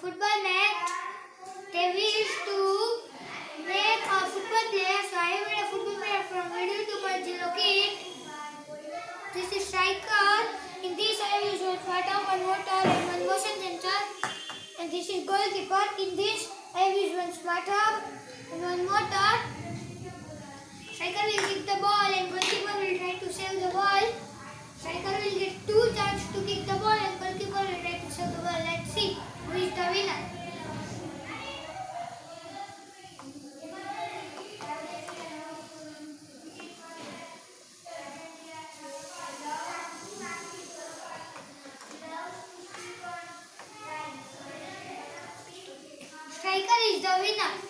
football match. They wish to make a football player. So I made a football player from WeDo 2.0 kit. This is striker. In this I use one photo, one motor and one motion sensor. And this is goalkeeper. In this I use one smarter and one motor. Striker will kick the ball and goalkeeper will try to save the ball. Striker will get 2 chances to kick the ball and goalkeeper will try to save the ball. Let's see who is the winner. Striker is the winner.